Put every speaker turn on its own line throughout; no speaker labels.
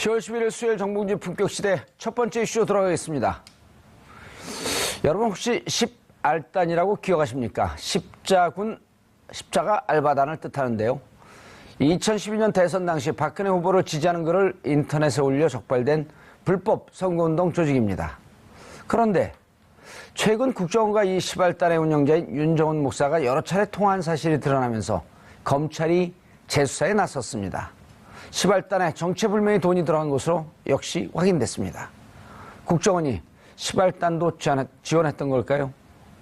10월 11일 수요일 정봉진 품격시대 첫 번째 이슈로 들어가겠습니다. 여러분 혹시 10알단이라고 기억하십니까? 십자가 알바단을 뜻하는데요. 2012년 대선 당시 박근혜 후보를 지지하는 글을 인터넷에 올려 적발된 불법 선거운동 조직입니다. 그런데 최근 국정원과 이 10알단의 운영자인 윤정훈 목사가 여러 차례 통화한 사실이 드러나면서 검찰이 재수사에 나섰습니다. 10알단에 정체불명의 돈이 들어간 것으로 역시 확인됐습니다. 국정원이 10알단도 지원했던 걸까요?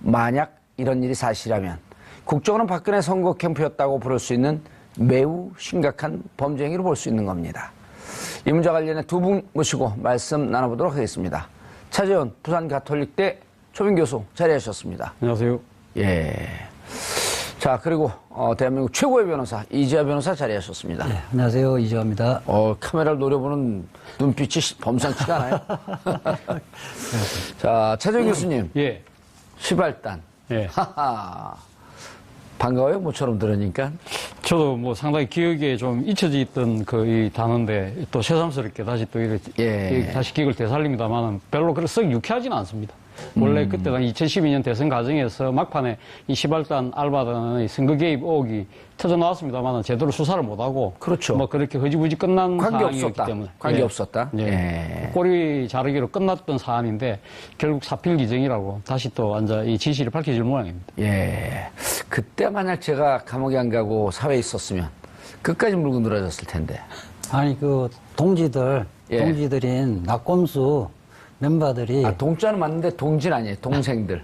만약 이런 일이 사실이라면 국정원은 박근혜 선거 캠프였다고 부를 수 있는 매우 심각한 범죄 행위로 볼 수 있는 겁니다. 이 문제와 관련해 두 분 모시고 말씀 나눠보도록 하겠습니다. 차재원 부산가톨릭대 초빙 교수 자리하셨습니다.
안녕하세요.
예. 자, 그리고 대한민국 최고의 변호사 이재하 변호사 자리하셨습니다.
네, 안녕하세요. 이재하입니다.
카메라를 노려보는 눈빛이 범상치가 않아요. 자, 차재원 교수님.
예.
10알단.
예.
하하. 반가워요, 모처럼 들으니까.
저도 뭐 상당히 기억에 좀 잊혀져 있던 이 단어인데 또 새삼스럽게 다시 또 이렇게 다시 기억을 되살립니다만은 별로 그렇게 썩 유쾌하지는 않습니다. 원래 그때 2012년 대선 과정에서 막판에 이 10알단 알바단의 선거 개입 의혹이 터져 나왔습니다만은 제대로 수사를 못하고.
그렇죠.
뭐 그렇게 흐지부지 끝난 사안이었기 때문에.
관계 없었다.
예. 꼬리 자르기로 끝났던 사안인데 결국 사필 기정이라고 다시 또 앉아 이 진실이 밝혀질 모양입니다.
예. 그때 만약 제가 감옥에 안 가고 사회에 있었으면 끝까지 물고 늘어졌을 텐데.
아니, 동지들인 낙검수 멤버들이.
동자는 맞는데 동진 아니에요. 동생들.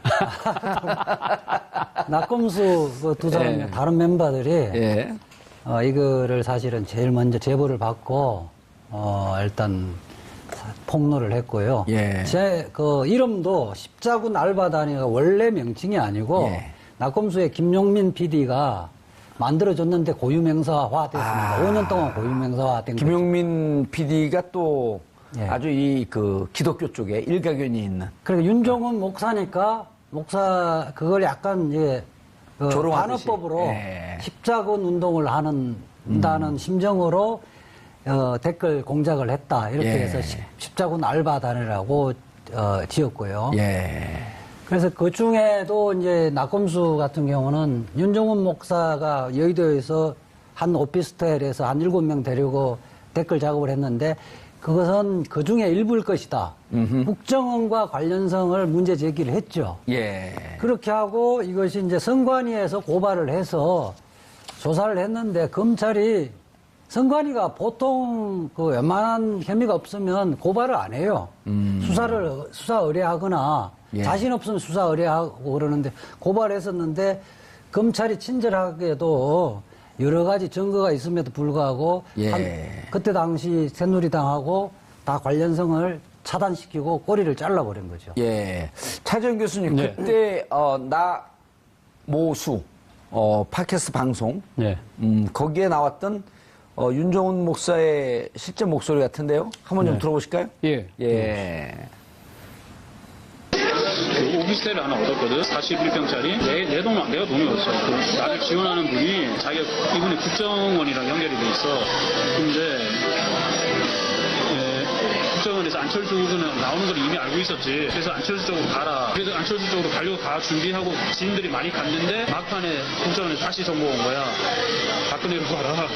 낙검수 두 사람,
예.
다른 멤버들이.
예.
이거를 사실은 제일 먼저 제보를 받고, 일단 폭로를 했고요.
예.
이름도 십자군 알바단이가 원래 명칭이 아니고,
예.
낙검수의 김용민 PD가 만들어줬는데 고유명사화 됐습니다. 5년 동안 고유명사화 된 거죠.
김용민 PD가 또
예.
아주 기독교 쪽에 일가견이 있는.
그리고 윤정훈 목사니까 그걸 약간
조롱하듯이.
반어법으로
예.
십자군 운동을 한다는 심정으로 댓글 공작을 했다. 이렇게
예.
해서 십자군 알바단이라고 지었고요.
예.
그래서 그 중에도 이제 낙검수 같은 경우는 윤정훈 목사가 여의도에서 한 오피스텔에서 한 7명 데리고 댓글 작업을 했는데 그것은 그 중에 일부일 것이다. 국정원과 관련성을 문제 제기를 했죠.
예.
그렇게 하고 이것이 이제 선관위에서 고발을 해서 조사를 했는데 검찰이 선관위가 보통 웬만한 혐의가 없으면 고발을 안 해요. 수사 의뢰하거나
예.
자신 없으면 수사 의뢰하고 그러는데 고발했었는데 검찰이 친절하게도 여러 가지 증거가 있음에도 불구하고
예.
그때 당시 새누리당하고 다 관련성을 차단시키고 꼬리를 잘라버린 거죠.
예. 차재원 교수님,
네.
그때, 나 모수, 팟캐스트 방송.
예.
거기에 나왔던, 윤정훈 목사의 실제 목소리 같은데요? 한번 좀
네.
들어보실까요?
예.
예.
오피스텔을 하나 얻었거든. 41평짜리. 내 돈, 내가 돈이 없어. 나를 지원하는 분이 이분이 국정원이랑 연결이 돼 있어. 근데, 국정원에서 안철수 후보는 나오는 걸 이미 알고 있었지. 그래서 안철수 쪽으로 가라. 그래서 안철수 쪽으로 가려고 다 준비하고 지인들이 많이 갔는데 막판에 국정원에서 다시 정보 온 거야. 박근혜로 가라.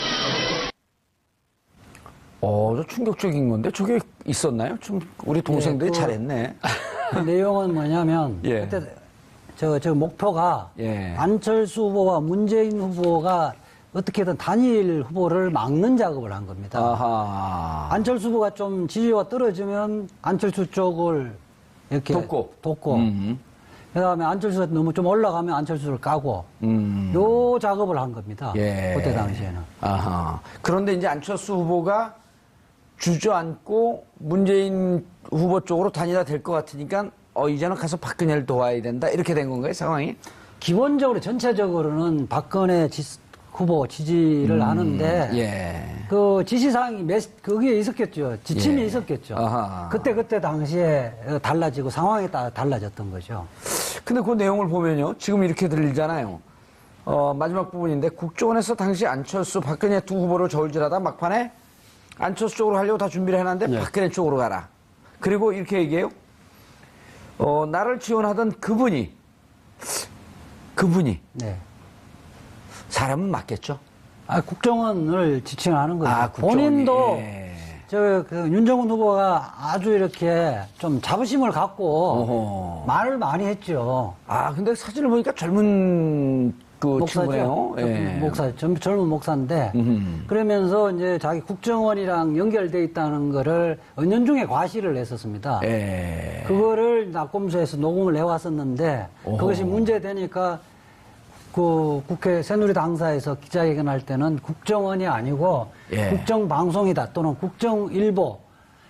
저 충격적인 건데, 저게 있었나요? 우리 동생들이 잘했네.
그 내용은 뭐냐면
예.
그때 저 목표가
예.
안철수 후보와 문재인 후보가 어떻게든 단일 후보를 막는 작업을 한 겁니다.
아하.
안철수 후보가 좀 지지가 떨어지면 안철수 쪽을 이렇게 돕고 그다음에 안철수가 너무 좀 올라가면 안철수를 까고 요 작업을 한 겁니다.
예.
그때 당시에는.
아하. 그런데 이제 안철수 후보가 주저앉고 문재인 후보 쪽으로 다니다 될 것 같으니까 이제는 가서 박근혜를 도와야 된다 이렇게 된 건가요, 상황이?
기본적으로 전체적으로는 박근혜 후보 지지를 하는데
예.
그 지시사항이 거기에 있었겠죠. 지침이
예.
있었겠죠.
아하.
그때 당시에 달라지고 상황에 따라 달라졌던 거죠.
근데 그 내용을 보면요, 지금 이렇게 들리잖아요. 마지막 부분인데 국정원에서 당시 안철수, 박근혜 두 후보를 저울질하다 막판에 안철수 쪽으로 하려고 다 준비를 해놨는데
네.
박근혜 쪽으로 가라. 그리고 이렇게 얘기해요. 나를 지원하던 그분이
네.
사람은 맞겠죠?
국정원을 지칭하는 거죠.
국정원이.
본인도
예.
그 윤정훈 후보가 아주 이렇게 좀 자부심을 갖고
어허.
말을 많이 했죠.
근데 사진을 보니까 젊은 그 친구네요.
목사죠.
예.
목사, 젊은 목사인데
음흠.
그러면서 이제 자기 국정원이랑 연결돼 있다는 거를 은연중에 과시를 했었습니다.
예.
그거를 낙검수에서 녹음을 해왔었는데
오호.
그것이 문제되니까 그 국회 새누리당사에서 기자회견할 때는 국정원이 아니고
예.
국정방송이다 또는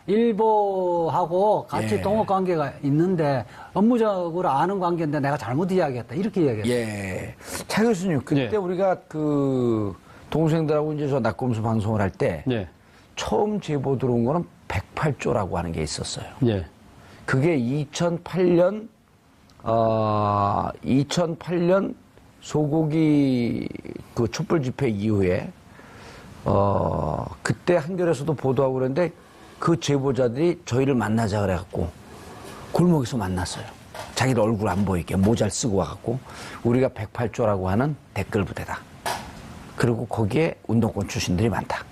일보하고 같이
예.
동업관계가 있는데 업무적으로 아는 관계인데 내가 잘못 이야기했다 이렇게 이야기했어요.
예. 차 교수님, 그때
네.
우리가 그 동생들하고 이제 저 낙검수 방송을 할 때
예.
처음 제보 들어온 거는 108조라고 하는 게 있었어요.
예.
그게 2008년 소고기 그 촛불 집회 이후에 그때 한겨레에서도 보도하고 그랬는데 그 제보자들이 저희를 만나자 그래갖고 골목에서 만났어요. 자기들 얼굴 안 보이게 모자를 쓰고 와갖고 우리가 108조라고 하는 댓글 부대다. 그리고 거기에 운동권 출신들이 많다.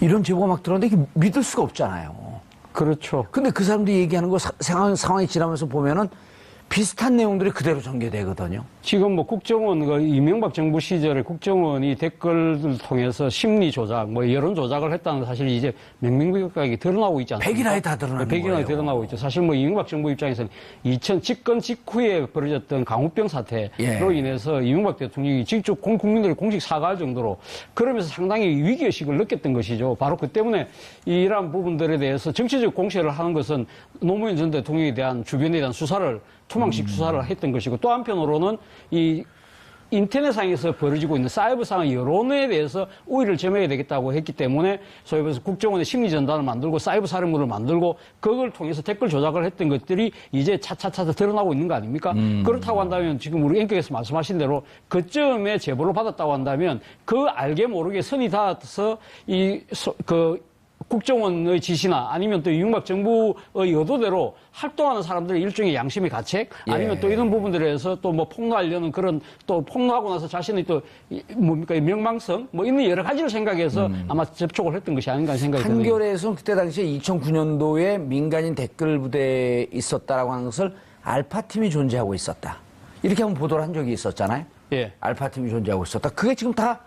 이런 제보가 막 들었는데 이게 믿을 수가 없잖아요.
그렇죠.
근데 그 사람들이 얘기하는 거 상황이 지나면서 보면은 비슷한 내용들이 그대로 전개되거든요.
지금 뭐 국정원, 그 이명박 정부 시절에 국정원이 댓글을 통해서 심리 조작, 뭐 여론 조작을 했다는 사실이 이제 명명백백하게 드러나고 있지 않습니까?
백일하에 다 드러나는
백일하에
거예요.
드러나고 있죠. 사실 뭐 이명박 정부 입장에서는 집권 직후에 벌어졌던 강우병 사태로
예.
인해서 이명박 대통령이 직접 국민들을 공식 사과할 정도로 그러면서 상당히 위기의식을 느꼈던 것이죠. 바로 그 때문에 이러한 부분들에 대해서 정치적 공세를 하는 것은 노무현 전 대통령에 대한 주변에 대한 수사를 투망식 수사를 했던 것이고 또 한편으로는 이 인터넷상에서 벌어지고 있는 사이버상의 여론에 대해서 우위를 점해야 되겠다고 했기 때문에 소위 말해서 국정원의 심리전단을 만들고 사이버 사령부를 만들고 그걸 통해서 댓글 조작을 했던 것들이 이제 차차차 드러나고 있는 거 아닙니까? 그렇다고 한다면 지금 우리 앵커께서 말씀하신 대로 그쯤에 제보를 받았다고 한다면 그 알게 모르게 선이 닿아서 국정원의 지시나 아니면 또 이명박 정부의 의도대로 활동하는 사람들의 일종의 양심의 가책 아니면 또 이런 부분들에서 또 뭐 폭로하려는 그런 또 폭로하고 나서 자신의 또 뭡니까 명망성 뭐 이런 여러 가지를 생각해서 아마 접촉을 했던 것이 아닌가 생각이 듭니다.
한겨레에서는 그때 당시에 2009년도에 민간인 댓글 부대에 있었다라고 하는 것을 알파팀이 존재하고 있었다. 이렇게 한번 보도를 한 적이 있었잖아요.
예.
알파팀이 존재하고 있었다. 그게 지금 다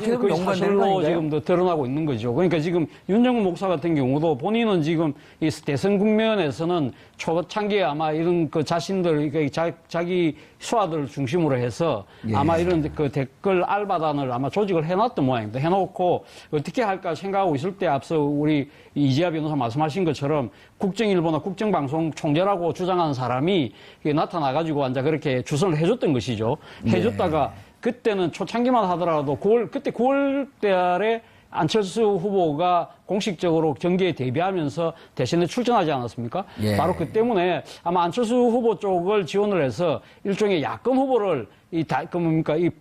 지금 그 사실로 지금 더 드러나고 있는 거죠. 그러니까 지금 윤정훈 목사 같은 경우도 본인은 지금 이 대선 국면에서는 초창기에 아마 이런 그 자신들, 자기 수하들을 중심으로 해서 아마 이런 그 댓글 알바단을 아마 조직을 해놨던 모양입니다. 해놓고 어떻게 할까 생각하고 있을 때 앞서 우리 이지아 변호사 말씀하신 것처럼 국정일보나 국정방송 총재라고 주장하는 사람이 나타나가지고 완전 그렇게 주선을 해줬던 것이죠. 해줬다가 그때는 초창기만 하더라도 그때 9월 달에 안철수 후보가 공식적으로 경기에 대비하면서 대선에 출전하지 않았습니까?
예.
바로 그 때문에 아마 안철수 후보 쪽을 지원을 해서 일종의 야권 후보를 이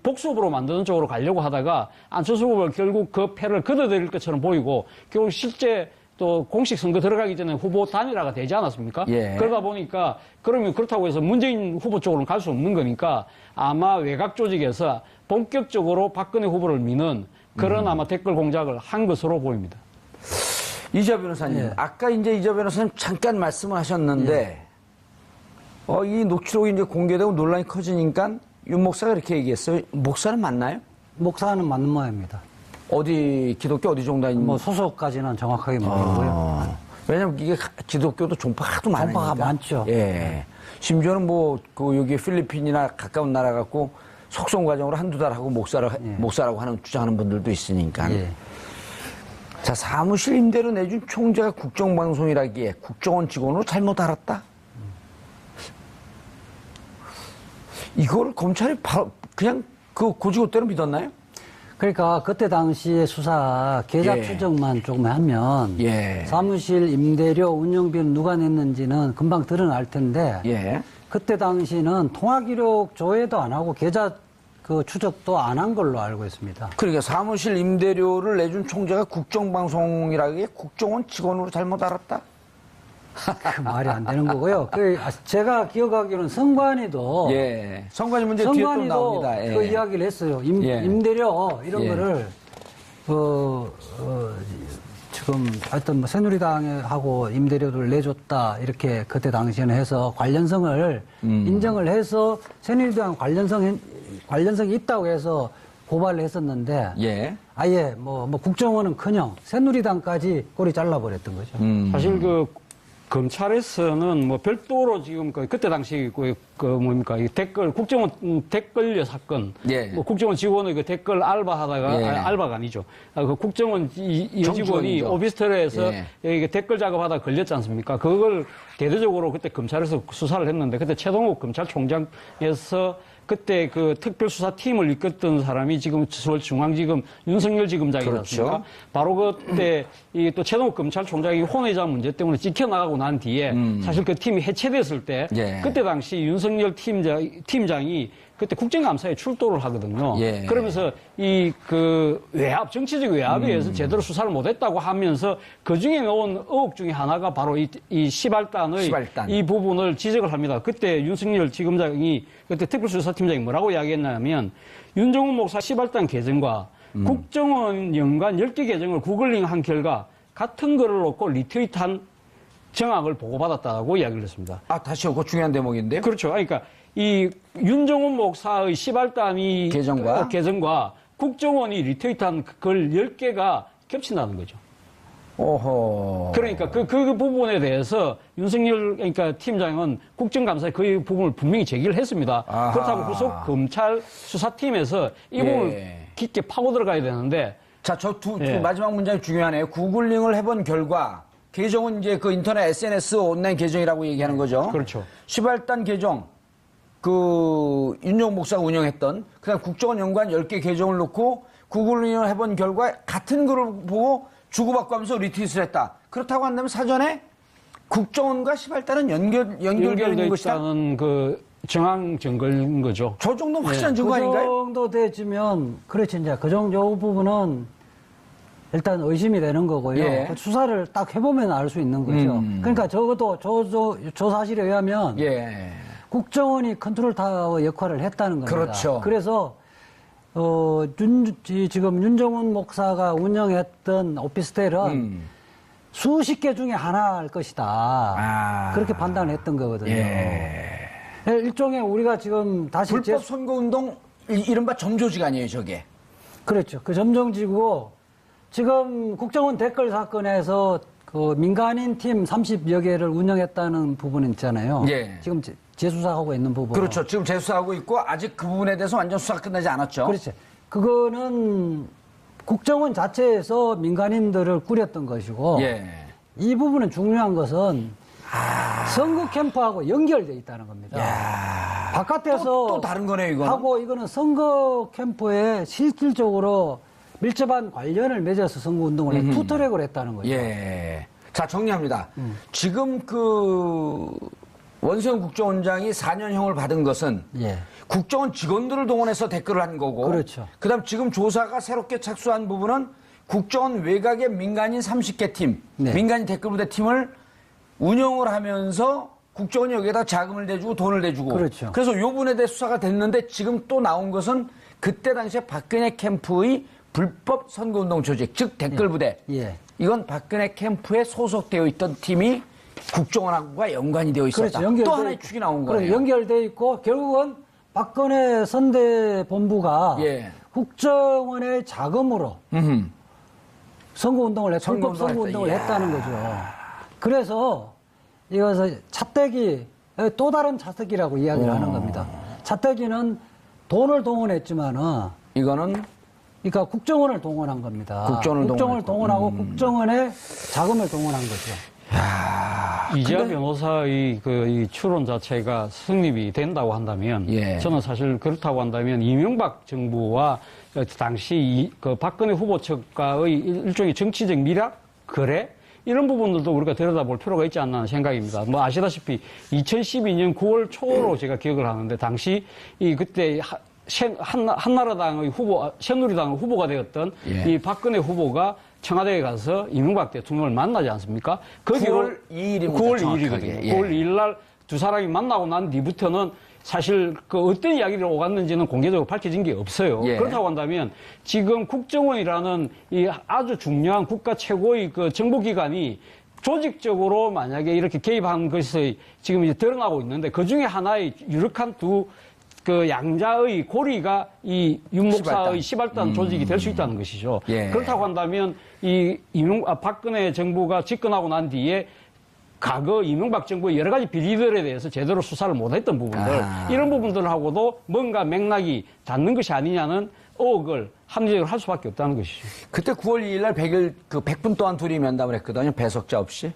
복수 후보로 만드는 쪽으로 가려고 하다가 안철수 후보가 결국 그 패를 걷어들일 것처럼 보이고 결국 실제 또 공식 선거 들어가기 전에 후보 단일화가 되지 않았습니까?
예.
그러다 보니까 그러면 그렇다고 해서 문재인 후보 쪽으로는 갈 수 없는 거니까 아마 외곽 조직에서 본격적으로 박근혜 후보를 미는 그런 아마 댓글 공작을 한 것으로 보입니다.
이지아 변호사님,
예.
아까 이제 이지아 변호사님 잠깐 말씀을 하셨는데 이 녹취록이 이제 공개되고 논란이 커지니까 윤 목사가 이렇게 얘기했어요. 목사는 맞나요?
목사는 맞는 모양입니다.
어디 기독교 어디 종단인
뭐 소속까지는 정확하게 모르고요.
왜냐면 이게 기독교도 종파가 하도 많으니까.
종파가 많죠.
예. 심지어는 뭐 그 여기 필리핀이나 가까운 나라 갖고 속성 과정으로 한두 달 하고 목사라고 하는 주장하는 분들도 있으니까.
예.
자, 사무실 임대료 내준 총재가 국정방송이라기에 국정원 직원으로 잘못 알았다. 이거를 검찰이 바로 그냥 그 고지고대로 믿었나요?
그러니까 그때 당시에 수사 계좌
예.
추적만 조금 하면
예.
사무실 임대료 운영비는 누가 냈는지는 금방 드러날 텐데
예.
그때 당시는 통화기록 조회도 안 하고 계좌 그 추적도 안 한 걸로 알고 있습니다.
그러니까 사무실 임대료를 내준 총재가 국정방송이라기에 국정원 직원으로 잘못 알았다?
그 말이 안 되는 거고요. 제가 기억하기로는 성관이도
예. 성관이 문제 뒤에 또 나옵니다. 예.
그 이야기를 했어요.
예.
임대료 이런
예.
거를 지금 하여튼 뭐 새누리당하고 임대료를 내줬다 이렇게 그때 당시에는 해서 관련성을 인정을 해서 새누리당 관련성이 있다고 해서 고발을 했었는데
예.
아예 뭐 국정원은커녕 새누리당까지 꼬리 잘라버렸던 거죠.
사실 그 검찰에서는 뭐 별도로 지금 그때 당시 뭡니까 이 댓글 국정원 댓글려 사건,
예.
뭐 국정원 직원의 그 댓글 알바하다가
예.
알바가 아니죠. 그 국정원 여직원이
정직원이죠.
오피스텔에서
예.
이게 댓글 작업하다 걸렸지 않습니까? 그걸 대대적으로 그때 검찰에서 수사를 했는데 그때 최동욱 검찰총장에서 그때 그 특별수사팀을 이끌던 사람이 지금 서울중앙지검 윤석열 지검장이지 않습니까?
그렇죠.
바로 그때 이 또 최동욱 검찰총장이 혼외자 문제 때문에 찍혀나가고 난 뒤에 사실 그 팀이 해체됐을 때
예.
그때 당시 윤석열 팀장이 그때 국정감사에 출두를 하거든요.
예.
그러면서 이 그 정치적 외압에 의해서 제대로 수사를 못했다고 하면서 그 중에 나온 의혹 중에 하나가 바로 이 시발단의
시발단.
이 부분을 지적을 합니다. 그때 윤석열 지검장이 그때 특별수사팀장이 뭐라고 이야기했냐면 윤정훈 목사 시발단 계정과 국정원 연관 10개 계정을 구글링 한 결과 같은 글을 놓고 리트윗한 정황을 보고받았다고 이야기를 했습니다.
아, 다시요. 그거 중요한 대목인데요.
그렇죠. 그러니까 이 윤정훈 목사의 시발단이 계정과 국정원이 리트윗한 글 10개가 겹친다는 거죠.
오호.
그러니까 그 부분에 대해서 윤석열 그러니까 팀장은 국정감사에 그 부분을 분명히 제기를 했습니다.
아하.
그렇다고 후속 검찰 수사팀에서 이 부분을
예.
깊게 파고 들어가야 되는데
자, 저
예.
마지막 문장이 중요하네요. 구글링을 해본 결과 계정은 이제 그 인터넷 SNS 온라인 계정이라고 얘기하는 거죠.
그렇죠.
시발단 계정, 그 윤정훈 목사가 운영했던 그다음 국정원 연관 10개 계정을 놓고 구글링을 해본 결과 같은 글을 보고 주고받고 하면서 리트윗을 했다. 그렇다고 한다면 사전에 국정원과 시발단은 연결되어 있는 것이다.
있다는 그 정황 증거인 거죠.
저 정도는 확실한 증거
그
아닌가요?
정도 되지면 그렇지 이제 그 정도 부분은 일단 의심이 되는 거고요.
예.
그 수사를 딱 해보면 알 수 있는 거죠. 그러니까 적어도 저 사실에 의하면
예.
국정원이 컨트롤 타워 역할을 했다는 겁니다.
그렇죠.
그래서 지금 윤정훈 목사가 운영했던 오피스텔은 수십 개 중에 하나일 것이다. 그렇게 판단을 했던 거거든요.
예.
일종의 우리가 지금 다시
불법 선거운동 이른바 점조직 아니에요, 저게.
그렇죠. 그 점정지고 지금 국정원 댓글 사건에서 그 민간인 팀 30여 개를 운영했다는 부분 있잖아요.
예.
지금 재수사하고 있는 부분.
그렇죠. 지금 재수하고 있고 아직 그 부분에 대해서 완전 수사가 끝나지 않았죠.
그렇죠. 그거는 국정원 자체에서 민간인들을 꾸렸던 것이고
예.
이 부분은 중요한 것은 선거 캠프하고 연결돼 있다는 겁니다. 바깥에서
또 다른 거네요, 이거는.
하고 이거는 선거 캠프에 실질적으로 밀접한 관련을 맺어서 선거 운동을 해 투트랙을 했다는 거죠.
예. 자, 정리합니다. 지금 그 원세훈 국정원장이 4년형을 받은 것은
예.
국정원 직원들을 동원해서 댓글을 한 거고.
그렇죠.
그다음 지금 조사가 새롭게 착수한 부분은 국정원 외곽의 민간인 30개 팀,
네.
민간인 댓글 부대 팀을 운영을 하면서 국정원이 여기에다 자금을 대주고 돈을 대주고.
그렇죠.
그래서 요 부분에 대해 수사가 됐는데 지금 또 나온 것은 그때 당시에 박근혜 캠프의 불법 선거운동 조직, 즉 댓글 부대.
예.
이건 박근혜 캠프에 소속되어 있던 팀이 국정원과 연관이 되어 있었다.
그렇죠.
또 하나의 축이 나온 거예요.
연결돼 있고 결국은 박근혜 선대본부가
예.
국정원의 자금으로 선거운동을 불법 선거운동을 했다는 거죠. 그래서 이것을 차떼기 또 다른 차떼기라고 이야기를 하는 겁니다. 차떼기는 돈을 동원했지만은
이거는
그러니까 국정원을 동원한 겁니다.
국정원을
동원하고 국정원의 자금을 동원한 거죠.
이재하 변호사의 이 추론 자체가 성립이 된다고 한다면
예.
저는 사실 그렇다고 한다면 이명박 정부와 당시 그 박근혜 후보 측과의 일종의 정치적 밀약 거래 이런 부분들도 우리가 들여다볼 필요가 있지 않나 하는 생각입니다. 뭐 아시다시피 2012년 9월 초로 제가 기억을 하는데 당시 그때 한나라당의 후보, 새누리당 후보가 되었던
예.
이 박근혜 후보가 청와대에 가서 이명박 대통령을 만나지 않습니까?
9월 2일입니다.
9월
정확하게.
2일이거든요.
예.
9월 2일 날 두 사람이 만나고 난 뒤부터는 사실 그 어떤 이야기를 오갔는지는 공개적으로 밝혀진 게 없어요.
예.
그렇다고 한다면 지금 국정원이라는 이 아주 중요한 국가 최고의 그 정보기관이 조직적으로 만약에 이렇게 개입한 것이 지금 이제 드러나고 있는데 그 중에 하나의 유력한 그 양자의 고리가 이 윤목사의 시발단 조직이 될 수 있다는 것이죠.
예.
그렇다고 한다면 박근혜 정부가 집권하고 난 뒤에 과거 이명박 정부의 여러 가지 비리들에 대해서 제대로 수사를 못했던 부분들 이런 부분들하고도 뭔가 맥락이 닿는 것이 아니냐는 의혹을 합리적으로 할 수밖에 없다는 것이죠.
그때 9월 2일 날 100분 동안 둘이 면담을 했거든요. 배석자 없이.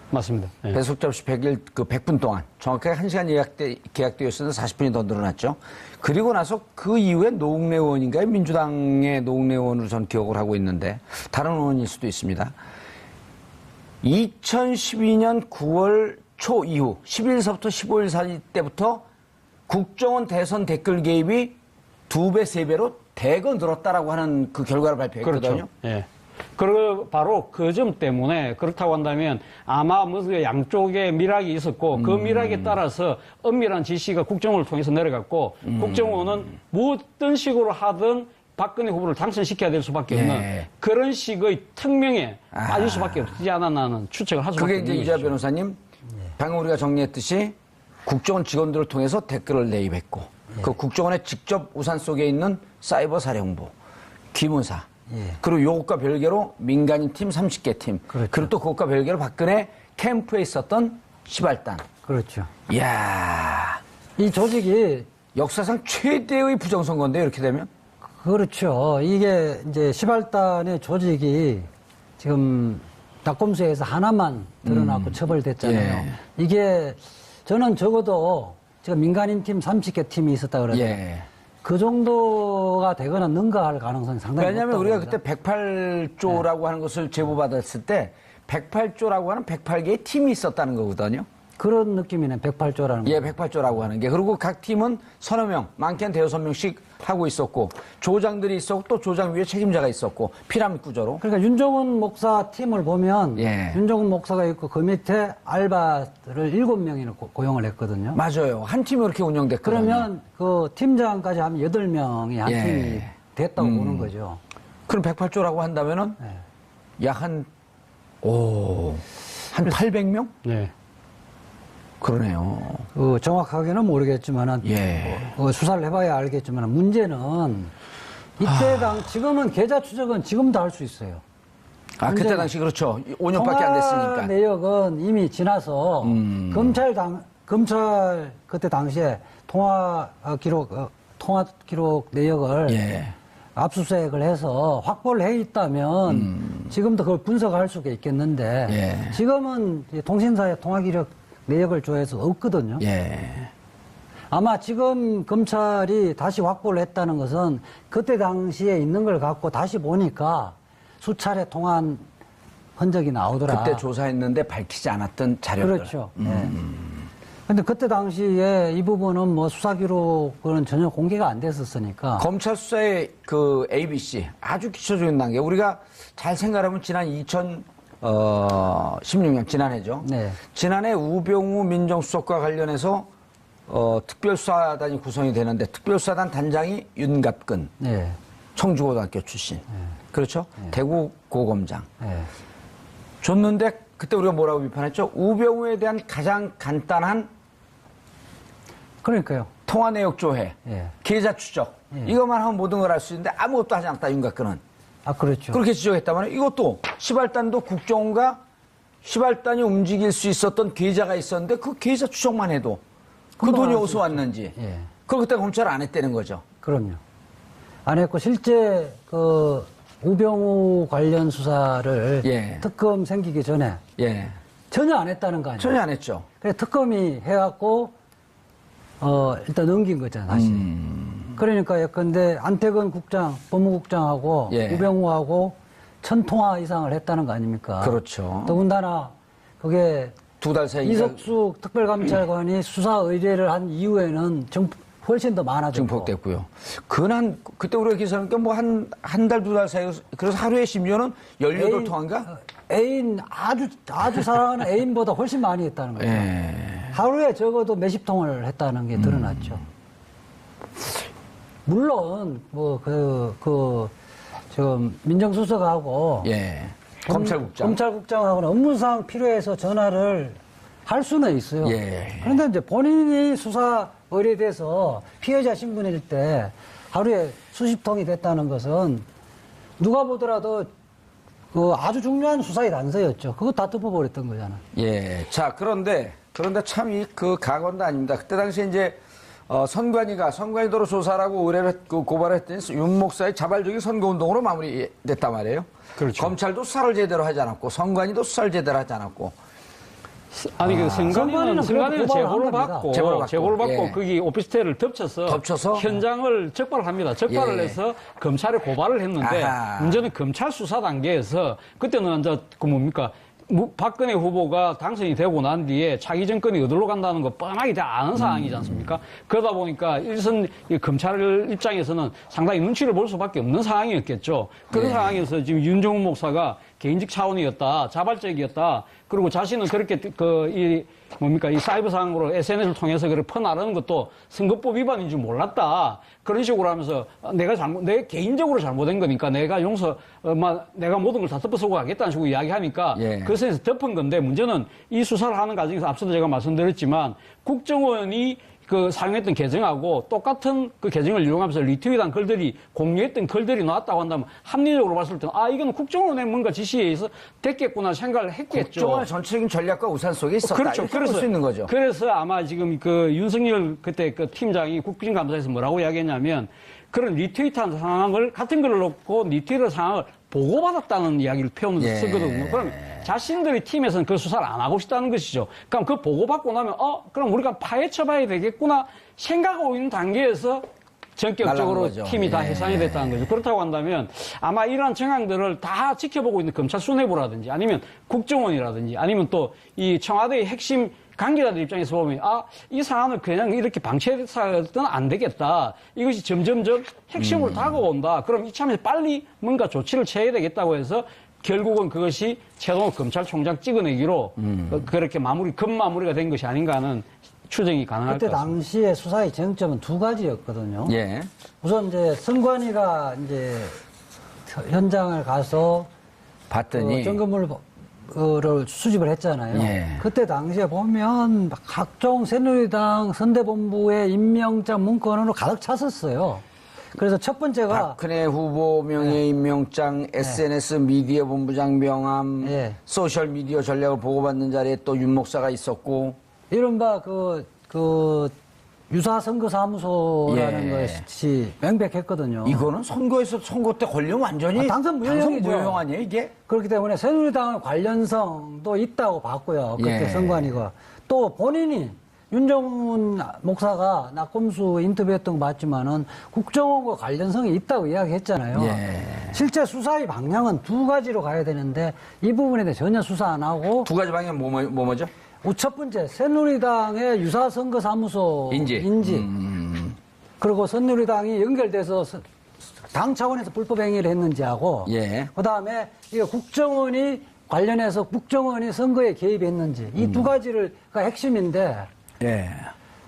맞습니다. 예.
배석자 없이 100분 동안. 정확하게 1시간 계약되어 있었는데 40분이 더 늘어났죠. 그리고 나서 그 이후에 노웅래 의원인가요? 민주당의 노웅래 의원으로 전 기억을 하고 있는데 다른 의원일 수도 있습니다. 2012년 9월 초 이후 10일서부터 15일 사이 때부터 국정원 대선 댓글 개입이 2배, 3배로 대거 늘었다라고 하는 그 결과를 발표했거든요.
그렇죠. 예. 그리고 바로 그 점 때문에 그렇다고 한다면 아마 무슨 양쪽에 밀락이 있었고 그 밀락에 따라서 엄밀한 지시가 국정원을 통해서 내려갔고 국정원은 어떤 식으로 하든 박근혜 후보를 당선시켜야 될 수밖에 없는
예.
그런 식의 특명에 빠질 수밖에 없지 않았나는 추측을 할 수밖에
그게
없는
이제 이재화 변호사님, 방금 우리가 정리했듯이 국정원 직원들을 통해서 댓글을 내입했고 그 국정원의 직접 우산 속에 있는 사이버 사령부, 기무사, 그리고 요것과 별개로 민간인 팀 30개 팀,
그렇죠.
그리고 또 그것과 별개로 박근혜 캠프에 있었던 시발단.
그렇죠.
이야,
이 조직이
역사상 최대의 부정선거인데요, 이렇게 되면?
그렇죠. 이게 이제 시발단의 조직이 지금 낙검수에서 하나만 드러나고 처벌됐잖아요.
예.
이게 저는 적어도 지금 민간인 팀 30개 팀이 있었다 그러는데
예.
그 정도가 되거나 능가할 가능성이 상당히
왜냐하면
높다고
우리가
봅니다.
그때 108조라고 하는 것을 제보받았을 때 108조라고 하는 108개의 팀이 있었다는 거거든요.
그런 느낌이네. 108조라는 거.
예, 108조라고 하는 게. 그리고 각 팀은 서너 명, 많게는 대여섯 명씩 하고 있었고, 조장들이 있었고, 또 조장 위에 책임자가 있었고, 피라미드 구조로.
그러니까 윤종훈 목사 팀을 보면
예.
윤종훈 목사가 있고 그 밑에 알바를 7명이나 고용을 했거든요.
맞아요. 한 팀이 그렇게 운영됐거든요.
그러면 그 팀장까지 하면 8명이 한
예.
팀이 됐다고 보는 거죠.
그럼 108조라고 한다면은 약 한 800명?
네.
그러네요.
정확하게는 모르겠지만은
예.
수사를 해봐야 알겠지만 문제는 이때 지금은 계좌 추적은 지금도 할 수 있어요.
아, 그때 당시 그렇죠. 5년밖에 안 됐으니까.
통화 내역은 이미 지나서 검찰 그때 당시에 통화 기록 내역을
예.
압수수색을 해서 확보를 해 있다면 지금도 그걸 분석할 수가 있겠는데
예.
지금은 통신사에 통화 기록 내역을 조회해서 없거든요.
예.
아마 지금 검찰이 다시 확보를 했다는 것은 그때 당시에 있는 걸 갖고 다시 보니까 수차례 통화한 흔적이 나오더라.
그때 조사했는데 밝히지 않았던 자료들.
그렇죠. 근데 그때 당시에 이 부분은 뭐 수사 기록은 전혀 공개가 안 됐었으니까.
검찰 수사의 그 ABC 아주 기초적인 단계. 우리가 잘 생각하면 지난 2016년 지난해죠.
네.
지난해 우병우 민정수석과 관련해서 특별수사단이 구성이 되는데 특별수사단 단장이 윤갑근
네.
청주고등학교 출신. 그렇죠? 대구 고검장.
네.
줬는데 그때 우리가 뭐라고 비판했죠? 우병우에 대한 가장 간단한
그러니까요.
통화 내역 조회,
예.
계좌 추적 이것만 하면 모든 걸 알 수 있는데 아무것도 하지 않았다 윤곽근은.
아, 그렇죠.
그렇게 지적했다면 이것도 시발단도 국정원과 시발단이 움직일 수 있었던 계좌가 있었는데 그 계좌 추적만 해도 그
금방
돈이
알수
어디서 왔는지
예.
그걸 그때 검찰 안 했다는 거죠.
그럼요. 안 했고 실제 그 우병우 관련 수사를
예.
특검 생기기 전에
예,
전혀 안 했다는 거 아니에요?
전혀 안 했죠.
그래 특검이 해갖고 일단 넘긴 거잖아 다시. 그러니까 예컨대 안태근 국장, 법무국장하고
예.
우병우하고 1000통화 이상을 했다는 거 아닙니까?
그렇죠.
더군다나 그게
2달 사이
이석수 특별감찰관이 수사 의뢰를 한 이후에는 훨씬 더 많아졌고.
증폭됐고요. 그때 우리가 기사하니까 뭐 한 달, 두 달 사이, 그래서 하루에 심지어는 18통인가?
애인, 아주 사랑하는 애인보다 훨씬 많이 했다는 거죠.
예.
하루에 적어도 몇십 통을 했다는 게 드러났죠. 물론, 지금 민정수석하고
예.
검찰국장하고는 업무상 필요해서 전화를 할 수는 있어요.
예.
그런데 이제 본인이 수사 의뢰돼서 피해자 신분일 때 하루에 수십 통이 됐다는 것은 누가 보더라도 그 아주 중요한 수사의 단서였죠. 그거 다 덮어버렸던 거잖아.
예. 자, 그런데 참 그 가관도 아닙니다. 그때 당시에 이제 선관위도로 조사라고 의뢰를 고발을 했더니 윤 목사의 자발적인 선거운동으로 마무리됐단 말이에요.
그렇죠.
검찰도 수사를 제대로 하지 않았고 선관위도 수사를 제대로 하지 않았고.
아니, 그
선관위는
선관위는
그래도
제보를
고발을
받고,
제보를 받고, 예.
거기 오피스텔을 덮쳐서
현장을
적발합니다. 적발을
예.
해서 검찰에 고발을 했는데
아하.
문제는 검찰 수사 단계에서 그때는 이제 박근혜 후보가 당선이 되고 난 뒤에 차기 정권이 어디로 간다는 거 뻔하게 다 아는 상황이지 않습니까? 그러다 보니까 이 검찰 입장에서는 상당히 눈치를 볼 수밖에 없는 상황이었겠죠. 그런
네.
상황에서 지금 윤종훈 목사가 개인적 차원이었다, 자발적이었다, 그리고 자신은 그렇게 이 사이버상으로 SNS를 통해서 그렇게 퍼나르는 것도 선거법 위반인 줄 몰랐다. 그런 식으로 하면서 내 개인적으로 잘못된 거니까 내가 내가 모든 걸 다 덮어쓰고 가겠다는 식으로 이야기하니까
예.
그 선에서 덮은 건데 문제는 이 수사를 하는 과정에서 앞서도 제가 말씀드렸지만 국정원이 사용했던 계정하고 똑같은 그 계정을 이용하면서 리트윗한 글들이 공유했던 글들이 나왔다고 한다면 합리적으로 봤을 때는 이건 국정원의 뭔가 지시에 의해서 됐겠구나 생각을 했겠죠.
국정원의 전체적인 전략과 우산 속에 있었다.
그렇죠.
이렇게 볼 수 있는 거죠.
그래서 아마 지금 윤석열 그때 팀장이 국정감사에서 뭐라고 이야기했냐면 그런 리트윗한 상황을 같은 글을 놓고 리트윗한 상황을 보고받았다는 이야기를 표현을
예.
쓰거든요. 그럼 자신들의 팀에서는 그 수사를 안 하고 싶다는 것이죠. 그럼 그 보고받고 나면 그럼 우리가 파헤쳐봐야 되겠구나 생각하고 있는 단계에서 전격적으로 팀이 다 해산이 됐다는 거죠. 그렇다고 한다면 아마 이러한 정황들을 다 지켜보고 있는 검찰 수뇌부라든지 아니면 국정원이라든지 아니면 또 이 청와대의 핵심 관계자들 입장에서 보면 이 사안을 그냥 이렇게 방치해서는 안 되겠다. 이것이 점점점 핵심으로 다가온다. 그럼 이참에 빨리 뭔가 조치를 취해야 되겠다고 해서 결국은 그것이 최동욱 검찰총장 찍어내기로 그렇게 급마무리가 된 것이 아닌가 하는 추정이 가능할 것
그때
같습니다.
당시에 수사의 쟁점은 두 가지였거든요.
예.
우선 이제 선관위가 이제 현장을 가서
봤더니
점검을 수집을 했잖아요.
예.
그때 당시에 보면 각종 새누리당 선대본부의 임명장 문건으로 가득 찼었어요. 그래서 첫 번째가
박근혜 후보 명예 임명장, SNS 미디어 본부장 명함,
예.
소셜 미디어 전략을 보고받는 자리에 또 윤 목사가 있었고,
이른바 유사선거사무소라는
예.
것이 명백했거든요.
이거는 선거 때 걸리면 완전히
당선 무효형이죠.
무효형 아니에요, 이게?
그렇기 때문에 새누리당의 관련성도 있다고 봤고요. 그때
예.
선관위가. 또 본인이 윤정훈 목사가 낙검수 인터뷰했던 거 봤지만은 국정원과 관련성이 있다고 이야기했잖아요.
예.
실제 수사의 방향은 두 가지로 가야 되는데 이 부분에 대해 전혀 수사 안 하고
두 가지 방향 뭐죠?
첫 번째 새누리당의 유사선거사무소 인지 그리고 새누리당이 연결돼서 당 차원에서 불법 행위를 했는지하고
예.
그다음에 이게 국정원이 관련해서 국정원이 선거에 개입했는지 이 두 가지가 핵심인데
예.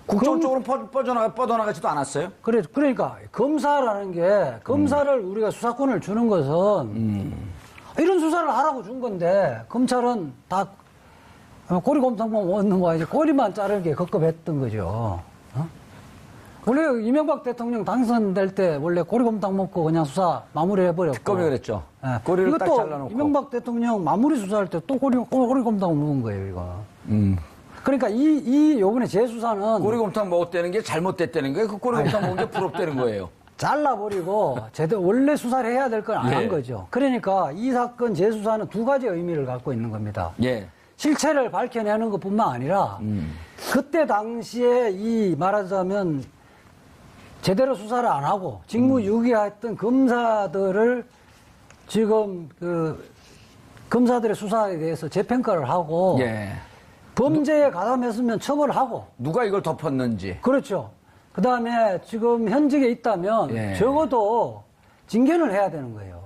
국정 쪽으로 뻗어나가지도 않았어요?
그러니까 검사라는 게 검사를 우리가 수사권을 주는 것은 이런 수사를 하라고 준 건데 검찰은 다 꼬리곰탕만 먹는 거 아니지 꼬리만 자르게 급급했던 거죠. 원래 이명박 대통령 당선될 때 원래 꼬리곰탕 먹고 그냥 수사 마무리해버렸고.
특검이 그랬죠.
예.
꼬리를 딱
이것도
잘라놓고.
이명박 대통령 마무리 수사할 때 또 꼬리곰탕 먹은 거예요, 이거. 그러니까 요번에 재수사는.
꼬리곰탕 먹었다는 게 잘못됐다는 거예요? 그 꼬리곰탕 먹은 게 부럽다는 거예요?
잘라버리고 제대로 원래 수사를 해야 될 걸 안 한 거죠. 그러니까 이 사건 재수사는 두 가지 의미를 갖고 있는 겁니다.
예.
실체를 밝혀내는 것뿐만 아니라 그때 당시에 말하자면 제대로 수사를 안 하고 직무유기했던 검사들을 지금 검사들의 수사에 대해서 재평가를 하고
예.
범죄에 가담했으면 처벌하고
누가 이걸 덮었는지.
그렇죠. 그다음에 지금 현직에 있다면
예.
적어도 징계를 해야 되는 거예요.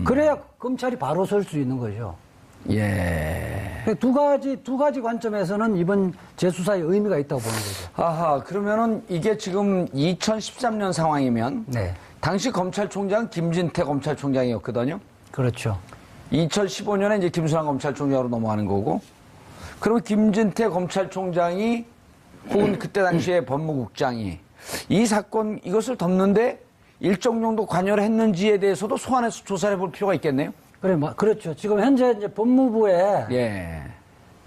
그래야 검찰이 바로 설 수 있는 거죠.
예.
두 가지 관점에서는 이번 재수사의 의미가 있다고 보는 거죠.
아하, 그러면은 이게 지금 2013년 상황이면
네.
당시 검찰총장 김진태 검찰총장이었거든요.
그렇죠.
2015년에 이제 김수남 검찰총장으로 넘어가는 거고, 그러면 김진태 검찰총장이 혹은 그때 당시에 법무국장이 이 사건 이것을 덮는데 일정 정도 관여를 했는지에 대해서도 소환해서 조사해 볼 필요가 있겠네요.
그래, 그렇죠. 지금 현재 이제 법무부에
예.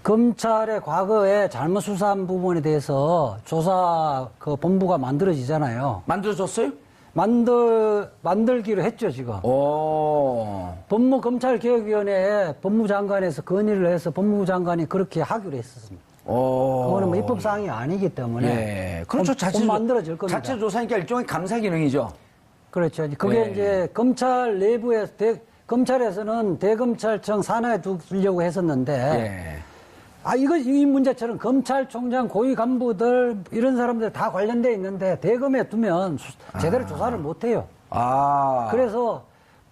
검찰의 과거에 잘못 수사한 부분에 대해서 조사 그 본부가 만들어지잖아요.
만들어졌어요?
만들기로 했죠, 지금.
오.
법무검찰개혁위원회에 법무장관에서 건의를 해서 법무부 장관이 그렇게 하기로 했었습니다.
오.
그거는 뭐 입법사항이 아니기 때문에.
예. 그렇죠.
곧 만들어질 겁니다.
자체 조사니까 일종의 감사 기능이죠.
그렇죠. 그게
예.
이제 검찰 내부에서, 검찰에서는 대검찰청 산하에 두려고 했었는데.
예.
이 문제처럼 검찰총장 고위 간부들, 이런 사람들 다 관련돼 있는데 대검에 두면 제대로 조사를 못 해요.
아.
그래서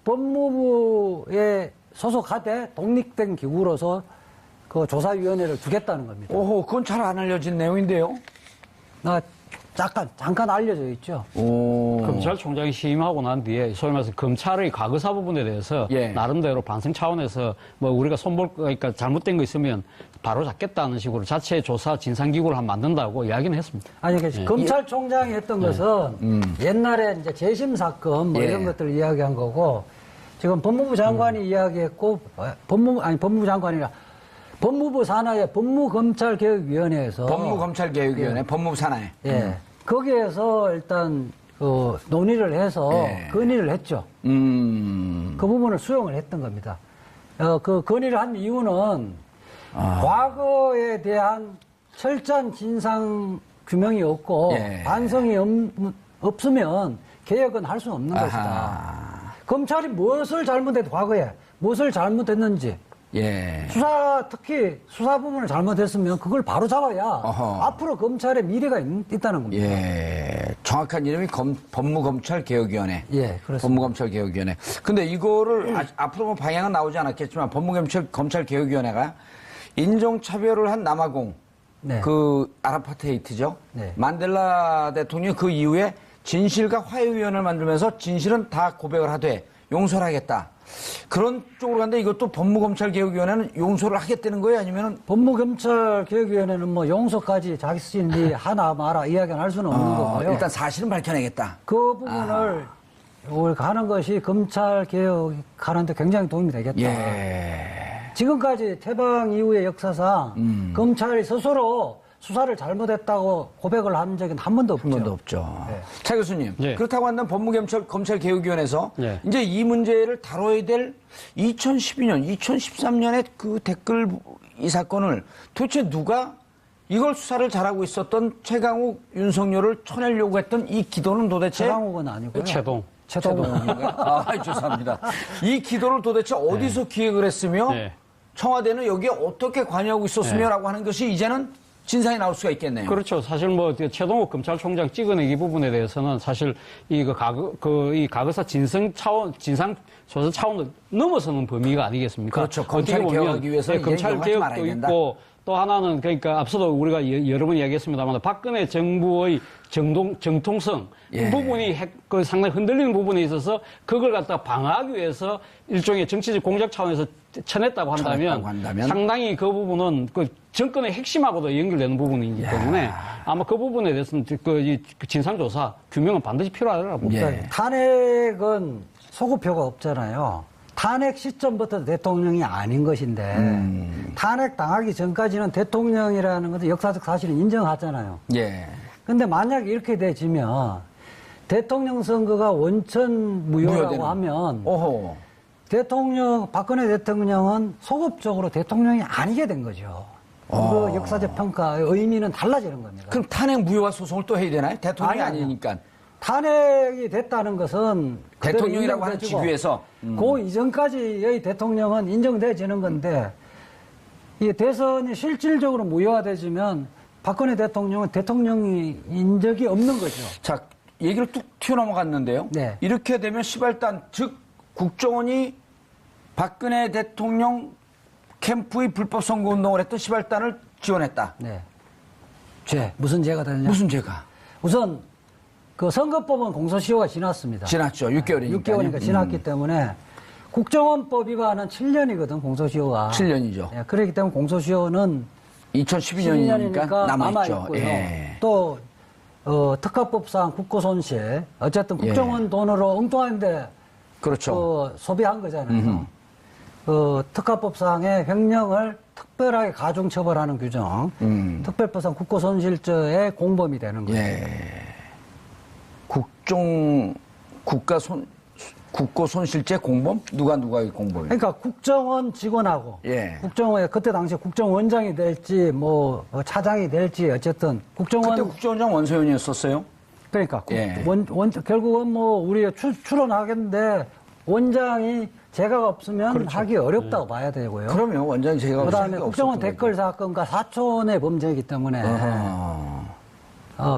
법무부에 소속하되 독립된 기구로서 그 조사위원회를 두겠다는 겁니다.
오호, 그건 잘 안 알려진 내용인데요.
잠깐 알려져 있죠.
오.
검찰총장이 취임하고 난 뒤에 소위 말해서 검찰의 과거사 부분에 대해서
예.
나름대로 반성 차원에서 뭐 우리가 손볼 거니까 잘못된 거 있으면 바로 잡겠다는 식으로 자체 조사 진상기구를 한 만든다고 이야기는 했습니다.
아니, 검찰총장이 했던 것은 옛날에 이제 재심 사건 뭐
예.
이런 것들을 이야기한 거고 지금 법무부 장관이 이야기했고 법무부 장관이라 법무부 산하의 법무검찰개혁위원회에서
법무검찰개혁위원회, 법무부 산하에.
예. 거기에서 일단 그 논의를 해서
예.
건의를 했죠. 그 부분을 수용을 했던 겁니다. 그 건의를 한 이유는 과거에 대한 철저한 진상 규명이 없고
예.
반성이 없으면 개혁은 할 수는 없는
아하.
것이다. 검찰이 무엇을 잘못했 과거에 무엇을 잘못했는지
예.
특히 수사 부분을 잘못했으면 그걸 바로 잡아야
어허.
앞으로 검찰의 미래가 있다는 겁니다.
예. 정확한 이름이 법무검찰개혁위원회.
예, 그렇습니다.
법무검찰개혁위원회. 근데 이거를 앞으로 뭐 방향은 나오지 않았겠지만 법무검찰개혁위원회가 인종차별을 한 남아공,
네.
그 아라파트헤이트죠.
네.
만델라 대통령이 그 이후에 진실과 화해위원회를 만들면서 진실은 다 고백을 하되 용서를 하겠다. 그런 쪽으로 갔는데 이것도 법무검찰개혁위원회는 용서를 하겠다는 거예요? 아니면은?
법무검찰개혁위원회는 뭐 용서까지 자신이 하나 마라 이야기는 할 수는 없는 거고요.
일단 사실은 밝혀내겠다.
그 부분을 가는 것이 검찰개혁하는데 굉장히 도움이 되겠다.
예.
지금까지 퇴방 이후의 역사상 검찰이 스스로 수사를 잘못했다고 고백을 한 적은 한 번도 없죠.
한 번도 없죠.
네.
차 교수님.
예.
그렇다고 한다면 법무검찰개혁위원회에서
예.
이제 이 문제를 다뤄야 될 2012년, 2013년의 그 댓글 이 사건을 도대체 누가 이걸 수사를 잘하고 있었던 최강욱, 윤석열을 쳐내려고 했던 이 기도는 도대체
최강욱은 아니고요.
최동욱인가? 죄송합니다. 이 기도를 도대체 어디서 기획을 했으며
예.
청와대는 여기에 어떻게 관여하고 있었으며라고 하는 것이 이제는 진상이 나올 수가 있겠네요.
그렇죠. 사실 뭐 최동욱 검찰총장 찍어내기 부분에 대해서는 사실 이 과거사 진상 조사 차원을 넘어서는 범위가 아니겠습니까?
그렇죠. 검찰이 개혁하기 위해서
검찰 개혁도 있고 또 하나는 그러니까 앞서도 우리가 여러 번 이야기했습니다만 박근혜 정부의 정통성
예.
그 부분이 상당히 흔들리는 부분에 있어서 그걸 갖다 방어하기 위해서 일종의 정치적 공작 차원에서 쳐냈다고 한다면 상당히 그 부분은 그 정권의 핵심하고도 연결되는 부분이기 때문에 아마 그 부분에 대해서는 그 진상조사 규명은 반드시 필요하다고 봅니다.
예.
탄핵은 소급표가 없잖아요. 탄핵 시점부터 대통령이 아닌 것인데 탄핵 당하기 전까지는 대통령이라는 것은 역사적 사실은 인정하잖아요.
예.
근데 만약 이렇게 되지면 대통령 선거가 원천 무효라고 하면
오호.
박근혜 대통령은 소급적으로 대통령이 아니게 된 거죠. 그 역사적 평가의 의미는 달라지는 겁니다.
그럼 탄핵 무효화 소송을 또 해야 되나요? 대통령이 아니니까.
탄핵이 됐다는 것은
대통령이라고 하는 직위에서
그 이전까지의 대통령은 인정되지는 건데 이 대선이 실질적으로 무효화되지면 박근혜 대통령은 대통령인 적이 없는 거죠.
자, 얘기를 뚝 튀어넘어갔는데요.
네.
이렇게 되면 시발단, 즉 국정원이 박근혜 대통령 캠프의 불법 선거운동을 했던 시발단을 지원했다.
네. 무슨 죄가 되느냐?
무슨 죄가?
우선 그 선거법은 공소시효가 지났습니다.
지났죠. 6개월이니까.
6개월이니까 지났기 때문에 국정원법 위반은 7년이거든, 공소시효가.
7년이죠.
예, 그렇기 때문에 공소시효는
2012년이니까 남아있죠.
남아있고요.
예.
또 특가법상 국고손실, 어쨌든 국정원 돈으로 엉뚱한데
그렇죠.
소비한 거잖아요. 특가법상의 횡령을 특별하게 가중처벌하는 규정, 특별법상 국고손실죄의 공범이 되는 거죠.
예. 국고손실죄 공범? 누가 공범이에요?
그러니까 국정원 직원하고
예.
국정원에 그때 당시 국정원장이 될지 뭐 차장이 될지 어쨌든 국정원
그때 국정원장 원세훈이었었어요?
그러니까
예.
결국은 뭐 우리가 출원하겠는데 원장이 재가가 없으면
그렇죠.
하기 어렵다고 봐야 되고요.
그러면 원장이 제가
그다음에 국정원 댓글 사건과 사촌의 범죄이기 때문에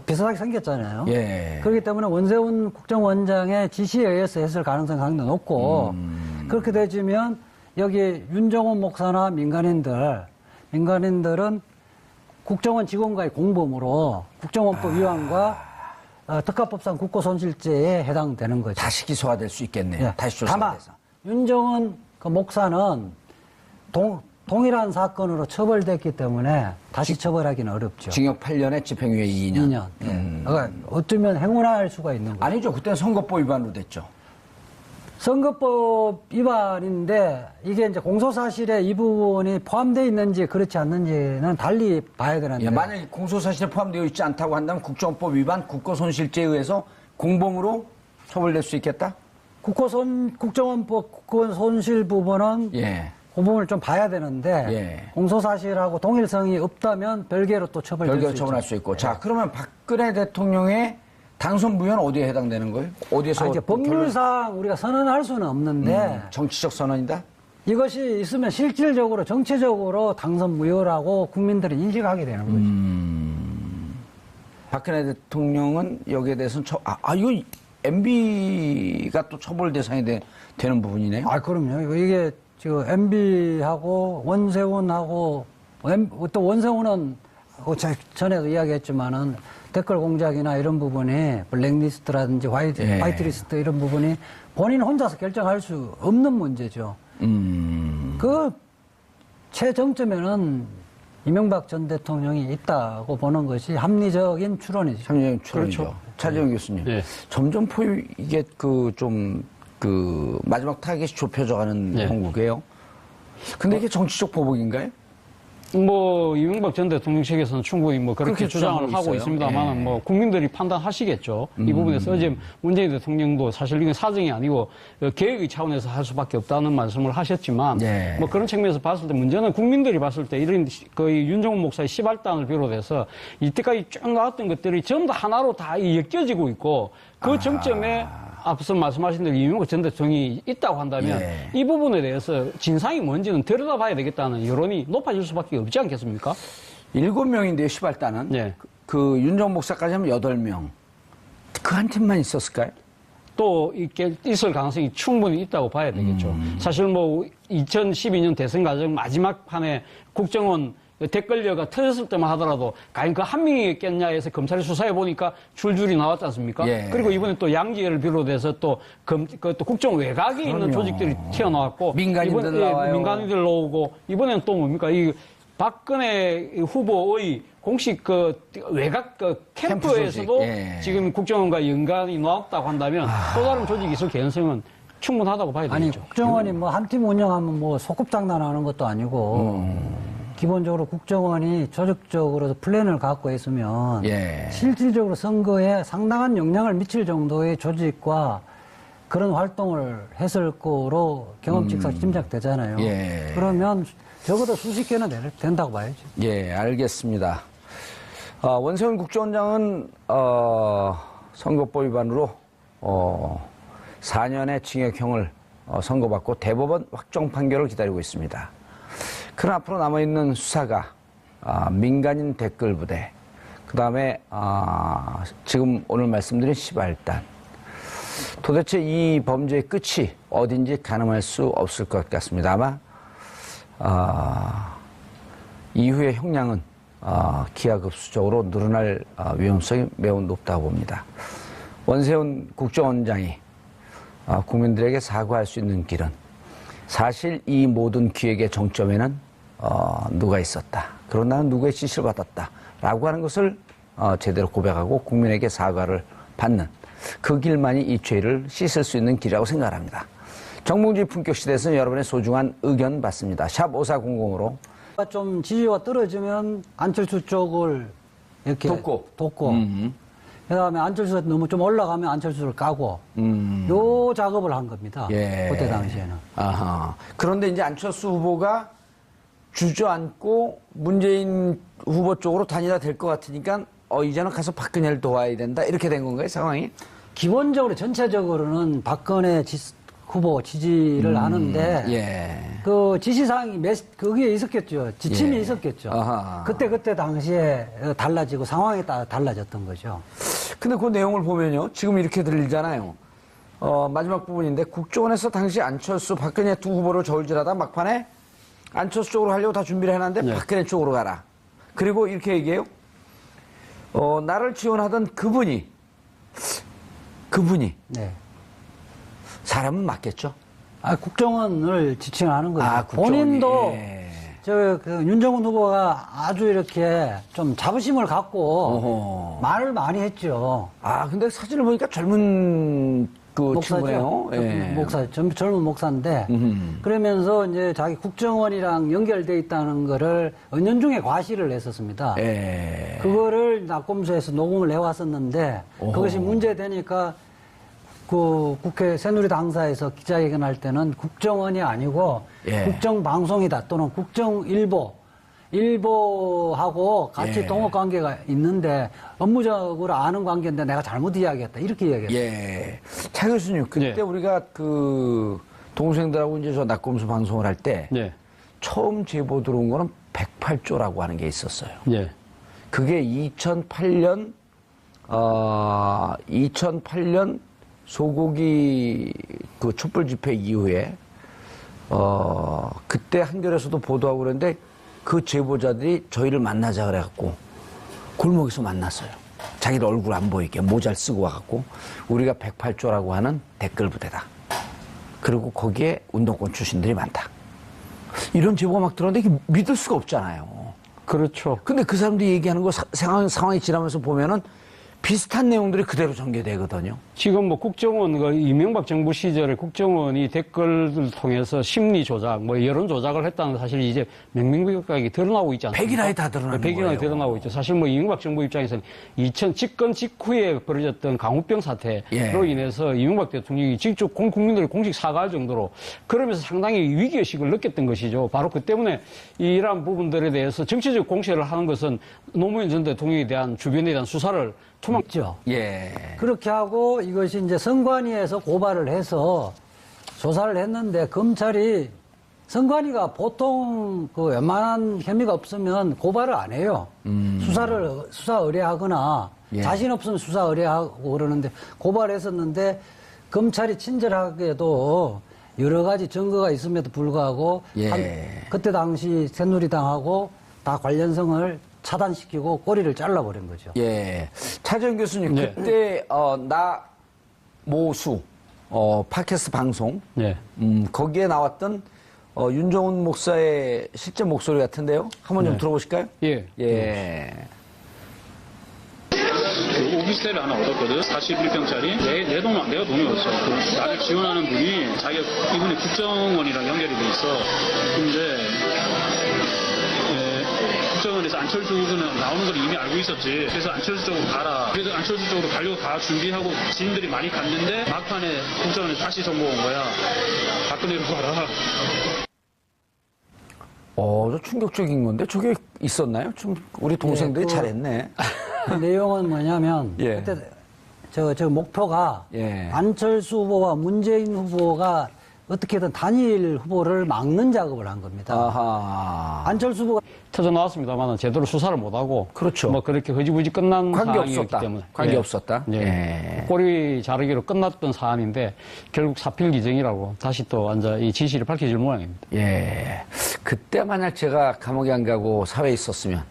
비슷하게 생겼잖아요.
예.
그렇기 때문에 원세훈 국정원장의 지시에 의해서 했을 가능성이 상당히 높고 그렇게 되지면 여기 윤정원 목사나 민간인들은 국정원 직원과의 공범으로 국정원법 위반과 특가법상 국고손실죄에 해당되는 거죠.
다시 기소가 될 수 있겠네요.
예.
다시
다만
조사돼서.
윤정원 그 목사는 동일한 사건으로 처벌됐기 때문에 다시 처벌하기는 어렵죠.
징역 8년에 집행유예 2년.
2년. 예. 그러니까 어쩌면 행운할 수가 있는 거죠.
아니죠. 그때는 선거법 위반으로 됐죠.
선거법 위반인데 이게 이제 공소사실에 이 부분이 포함되어 있는지 그렇지 않는지는 달리 봐야 되는데.
예, 만약에 공소사실에 포함되어 있지 않다고 한다면 국정원법 위반, 국고손실죄에 의해서 공범으로 처벌될 수 있겠다?
국정원법 국고손실 부분은
예.
그 부분을 좀 봐야 되는데
예.
공소사실하고 동일성이 없다면 별개로 또 처벌될
별개로
수
처벌할
있죠.
수 있고. 자, 그러면 박근혜 대통령의 당선 부여는 어디에 해당되는 거예요? 어디에서?
이제 법률상 우리가 선언할 수는 없는데
정치적 선언이다?
이것이 있으면 실질적으로 정치적으로 당선 무효라고 국민들이 인식하게 되는 거죠.
박근혜 대통령은 여기에 대해서는 이거 MB가 또 처벌 대상이 되는 부분이네요.
그럼요. 이게 지금 MB하고 원세훈하고 또 원세훈은 전에도 이야기했지만은 댓글 공작이나 이런 부분이 블랙리스트라든지 화이트리스트 이런 부분이 본인 혼자서 결정할 수 없는 문제죠. 그 최정점에는 이명박 전 대통령이 있다고 보는 것이 합리적인 추론이죠.
참여연 추론이죠.
그렇죠.
차재영 교수님.
예.
점점 이게 마지막 타겟이 좁혀져가는
예.
형국이에요. 근데 이게 정치적 보복인가요?
이명박 전 대통령 측에서는 충분히 그렇게
그렇게
주장을
주장하고
하고
있어요.
있습니다만,
예.
국민들이 판단하시겠죠. 이 부분에서 어제 문재인 대통령도 사실 이건 사정이 아니고 계획의 차원에서 할 수밖에 없다는 말씀을 하셨지만,
예.
그런 측면에서 봤을 때 문제는 국민들이 봤을 때 이런 거의 윤정훈 목사의 시발단을 비롯해서 이때까지 쭉 나왔던 것들이 전부 다 하나로 다 엮여지고 있고, 그 정점에 앞서 말씀하신 대로 이명박 전 대통령이 있다고 한다면
예.
이 부분에 대해서 진상이 뭔지는 들여다봐야 되겠다는 여론이 높아질 수밖에 없지 않겠습니까?
7명인데요, 시발단은.
예.
그 윤정 목사까지 하면 8명. 그 한 팀만 있었을까요?
또 있을 가능성이 충분히 있다고 봐야 되겠죠. 사실 2012년 대선 과정 마지막 판에 국정원 댓글녀가 터졌을 때만 하더라도 과연 그 한 명이겠냐 해서 검찰이 수사해 보니까 줄줄이 나왔지 않습니까?
예.
그리고 이번에 또 양지열을 비롯해서 또 국정 외곽에 있는 조직들이 튀어나왔고
민간인들 나와요.
민간인들 나오고 이번에는 또 뭡니까? 이 박근혜 후보의 공식 외곽 캠프에서도
예.
지금 국정원과 연관이 나왔다고 한다면 또 다른 조직이 있을 가능성은 충분하다고 봐야 되겠죠.
국정원이 한 팀 운영하면 소꿉장난하는 것도 아니고 기본적으로 국정원이 조직적으로 플랜을 갖고 있으면
예.
실질적으로 선거에 상당한 영향을 미칠 정도의 조직과 그런 활동을 했을 거로 경험칙상 짐작되잖아요.
예.
그러면 적어도 수십 개는 된다고 봐야죠.
예, 알겠습니다. 원세훈 국정원장은 선거법 위반으로 4년의 징역형을 선고받고 대법원 확정 판결을 기다리고 있습니다. 그러나 앞으로 남아있는 수사가 민간인 댓글 부대, 그다음에 지금 오늘 말씀드린 시발단. 도대체 이 범죄의 끝이 어딘지 가늠할 수 없을 것 같습니다. 아마 이후의 형량은 기하급수적으로 늘어날 위험성이 매우 높다고 봅니다. 원세훈 국정원장이 국민들에게 사과할 수 있는 길은 사실 이 모든 기획의 정점에는 누가 있었다. 그런 나는 누구의 지시를 받았다. 라고 하는 것을 제대로 고백하고 국민에게 사과를 받는 그 길만이 이 죄를 씻을 수 있는 길이라고 생각합니다. 정봉주의 품격시대에서는 여러분의 소중한 의견 받습니다. 샵 5400으로
좀 지지가 떨어지면 안철수 쪽을 이렇게 돕고 그다음에 안철수가 너무 좀 올라가면 안철수를 까고 요 작업을 한 겁니다.
예.
그때 당시에는.
아하. 그런데 이제 안철수 후보가 주저앉고 문재인 후보 쪽으로 다니다 될 것 같으니까 이제는 가서 박근혜를 도와야 된다 이렇게 된 건가요, 상황이?
기본적으로 전체적으로는 박근혜 후보 지지를 하는데
예.
그 지시사항이 거기에 있었겠죠. 지침이
예.
있었겠죠.
아하.
그때 당시에 달라지고 상황에 따라 달라졌던 거죠.
근데 그 내용을 보면요. 지금 이렇게 들리잖아요. 마지막 부분인데 국정원에서 당시 안철수, 박근혜 두 후보를 저울질하다 막판에 안철수 쪽으로 하려고 다 준비를 해놨는데 박근혜 쪽으로 가라. 그리고 이렇게 얘기해요. 나를 지원하던 그분이
네.
사람은 맞겠죠?
국정원을 지칭하는 거죠.
국정원이.
본인도
예.
그 윤정훈 후보가 아주 이렇게 좀 자부심을 갖고
어허.
말을 많이 했죠.
근데 사진을 보니까 젊은 그 친구네요.
목사죠.
예.
젊은 목사인데 그러면서 이제 자기 국정원이랑 연결돼 있다는 거를 은연중에 과시를 했었습니다.
예.
그거를 낙검수에서 녹음을 해왔었는데 그것이 문제되니까 그 국회 새누리당사에서 기자회견할 때는 국정원이 아니고
예.
국정방송이다 또는 일보하고 같이
예.
동업관계가 있는데 업무적으로 아는 관계인데 내가 잘못 이야기했다 이렇게 이야기했어요.
예. 차 교수님, 그때
예.
우리가 그 동생들하고 이제 저 낙검수 방송을 할 때
예.
처음 제보 들어온 거는 108조라고 하는 게 있었어요.
예.
그게 2008년 소고기 그 촛불 집회 이후에 그때 한겨레에서도 보도하고 그랬는데 그 제보자들이 저희를 만나자 그래갖고 골목에서 만났어요. 자기들 얼굴 안 보이게 모자를 쓰고 와갖고 우리가 108조라고 하는 댓글 부대다. 그리고 거기에 운동권 출신들이 많다. 이런 제보가 막 들었는데 이게 믿을 수가 없잖아요.
그렇죠.
근데 그 사람들이 얘기하는 거 상황이 지나면서 보면은 비슷한 내용들이 그대로 전개되거든요.
지금 뭐 국정원, 그 이명박 정부 시절에 국정원이 댓글을 통해서 심리 조작, 뭐 여론 조작을 했다는 사실이 이제 명명백백하게 드러나고 있지 않습니까?
백일하에 다 드러나는 거예요.
백일하에 드러나고 있죠. 사실 뭐 이명박 정부 입장에서는 집권 직후에 벌어졌던 강우병 사태로
예.
인해서 이명박 대통령이 직접 국민들을 공식 사과할 정도로 그러면서 상당히 위기의식을 느꼈던 것이죠. 바로 그 때문에 이러한 부분들에 대해서 정치적 공세를 하는 것은 노무현 전 대통령에 대한 주변에 대한 수사를
투막죠.
예.
그렇게 하고 이것이 이제 선관위에서 고발을 해서 조사를 했는데 검찰이 선관위가 보통 그 웬만한 혐의가 없으면 고발을 안 해요. 수사 의뢰하거나
예.
자신 없으면 수사 의뢰하고 그러는데 고발했었는데 검찰이 친절하게도 여러 가지 증거가 있음에도 불구하고
예.
그때 당시 새누리당하고 다 관련성을 차단시키고 꼬리를 잘라버린 거죠.
예. 차재현 교수님,
네.
그때, 나, 모수, 팟캐스트 방송,
예.
거기에 나왔던, 윤정훈 목사의 실제 목소리 같은데요? 한번 좀
네.
들어보실까요?
예.
예.
그 오피스텔을 하나 얻었거든. 41평짜리. 내가 돈이 없어. 그 나를 지원하는 분이 자기가 이분이 국정원이랑 연결이 돼 있어. 근데 국정원에서 안철수 후보는 나오는 걸 이미 알고 있었지. 그래서 안철수 쪽으로 가라. 그래서 안철수 쪽으로 가려고 다 준비하고 지인들이 많이 갔는데 막판에 국정원에서 다시 정보 온 거야. 박근혜로 가라.
저 충격적인 건데 저게 있었나요? 좀 우리 동생들이
예,
잘했네.
그 내용은 뭐냐면
예.
그때 저 목표가
예.
안철수 후보와 문재인 후보가 어떻게든 단일 후보를 막는 작업을 한 겁니다.
아하.
안철수 후보가
터져 나왔습니다만 제대로 수사를 못하고
그렇죠.
뭐 그렇게 흐지부지 끝난
관계
상황이었기
없었다.
때문에
관계
예.
없었다.
예.
예.
꼬리 자르기로 끝났던 사안인데 결국 사필 기정이라고 다시 또 완전 이 진실이 밝혀질 모양입니다.
예. 그때 만약 제가 감옥에 안 가고 사회에 있었으면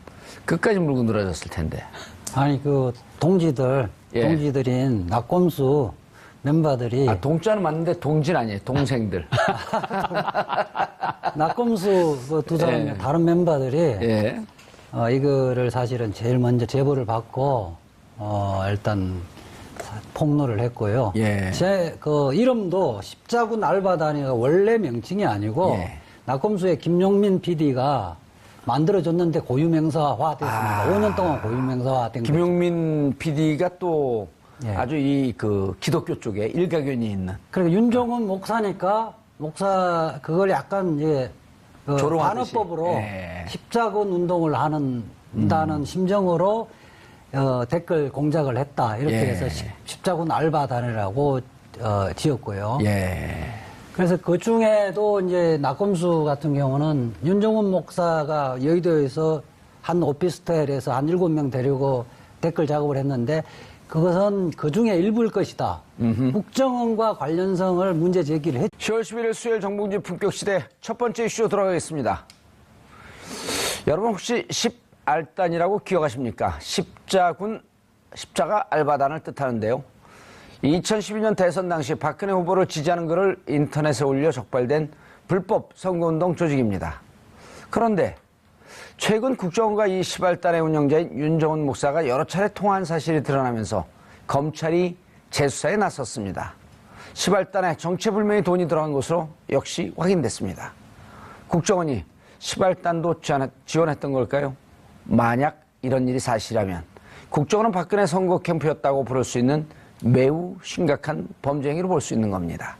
끝까지 물고 늘어졌을 텐데.
아니 그
예.
동지들인 낙검수 멤버들이
아, 동자는 맞는데 동진 아니에요. 동생들.
낙검수 그 두 사람
예.
다른 멤버들이
예.
이거를 사실은 제일 먼저 제보를 받고 일단 폭로를 했고요.
예.
제 그 이름도 십자군 알바단이가 원래 명칭이 아니고
예.
낙검수의 김용민 PD가 만들어줬는데 고유명사화됐습니다. 5년 동안 고유명사화된 거죠.
김용민 PD가 또
예.
아주 이 그 기독교 쪽에 일가견이 있는.
그리고 윤종훈 목사니까 목사 그걸 약간 이제 그
조롱하듯이.
반어법으로
예.
십자군 운동을 한다는 심정으로 댓글 공작을 했다 이렇게
예.
해서 십자군 알바단이라고 지었고요.
예.
그래서 그 중에도 이제 낙검수 같은 경우는 윤종훈 목사가 여의도에서 한 오피스텔에서 한 7명 데리고 댓글 작업을 했는데 그것은 그 중에 일부일 것이다. 국정원과 관련성을 문제 제기를 했죠.
10월 11일 수요일 정봉주 품격시대 첫 번째 이슈 들어가겠습니다. 여러분 혹시 십알단이라고 기억하십니까? 십자가 알바단을 뜻하는데요. 2012년 대선 당시 박근혜 후보를 지지하는 글을 인터넷에 올려 적발된 불법 선거운동 조직입니다. 그런데 최근 국정원과 이 십알단의 운영자인 윤정훈 목사가 여러 차례 통화한 사실이 드러나면서 검찰이 재수사에 나섰습니다. 십알단에 정체불명의 돈이 들어간 것으로 역시 확인됐습니다. 국정원이 십알단도 지원했던 걸까요? 만약 이런 일이 사실이라면 국정원은 박근혜 선거 캠프였다고 부를 수 있는 매우 심각한 범죄 행위로 볼 수 있는 겁니다.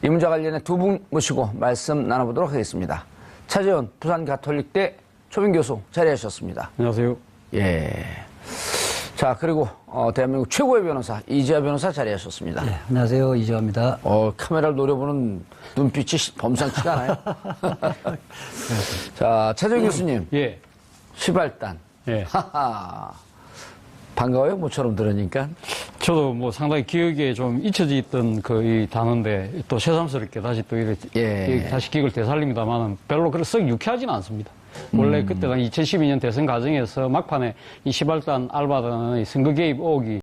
이 문제와 관련해 두 분 모시고 말씀 나눠보도록 하겠습니다. 차재원 부산가톨릭대 초빙 교수 자리하셨습니다.
안녕하세요.
예. 자, 그리고 대한민국 최고의 변호사 이재하 변호사 자리하셨습니다.
네, 안녕하세요. 이재화입니다.
카메라를 노려보는 눈빛이 범상치가 않아요. 자, 차재원 교수님.
예.
십알단.
예.
하하. 반가워요, 모처럼 들으니까.
저도 뭐 상당히 기억에 좀 잊혀져 있던 그 이 단어인데 또 새삼스럽게 다시 또 이렇게
예.
다시 기억을 되살립니다만은 별로 그렇게 썩 유쾌하지는 않습니다. 원래 그때 2012년 대선 과정에서 막판에 이 시발단 알바단의 선거 개입 의혹이